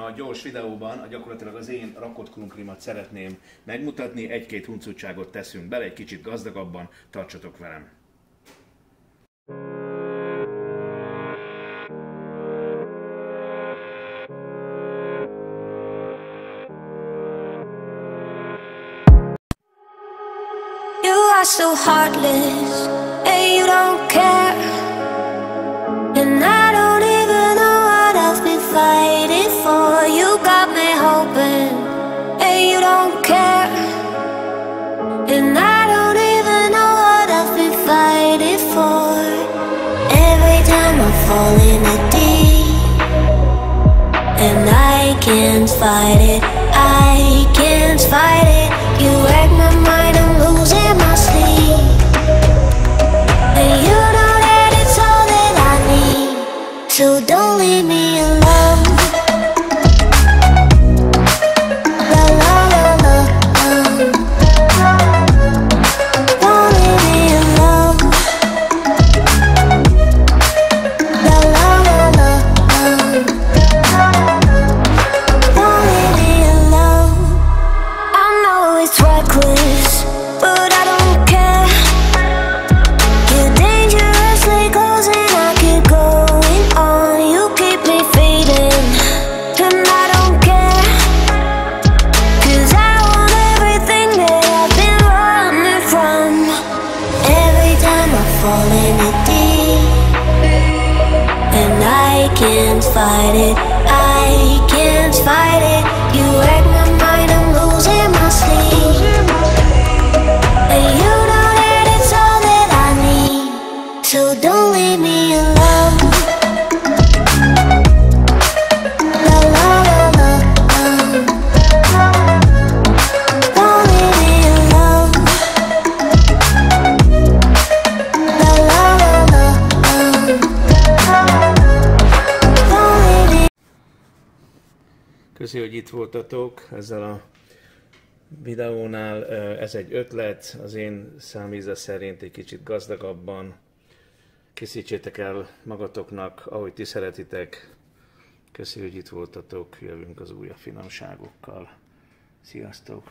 a gyors videóban gyakorlatilag az én rakott krumplimat szeretném megmutatni, egy-két huncutságot teszünk bele, egy kicsit gazdagabban, tartsatok velem! So heartless, and you don't care, and I don't even know what I've been fighting for. You got me hoping, and you don't care, and I don't even know what I've been fighting for. Every time I fall in a deep, and I can't fight it, I can't fight it. You wreck my mind, I'm losing my sleep, and you know that it's all that I need, so don't leave me alone. La la la la, don't leave me alone. La la la la, don't leave me alone. I know it's reckless, but I don't care. You're dangerously close and I keep going on. You keep me fading, and I don't care, 'cause I want everything that I've been running from. Every time I fall in it deep, and I can't fight it, I can't fight it. You wreck my mind, I'm losing my sleep, and you know that it's all that I need, so don't leave me alone. La la la la, don't leave me alone. La la la la, don't leave me. Köszi, hogy itt voltatok ezzel a videónál. Ez egy ötlet, az én számíze szerint egy kicsit gazdagabban. Készítsétek el magatoknak, ahogy ti szeretitek. Köszi, hogy itt voltatok, jövünk az újabb finomságokkal. Sziasztok!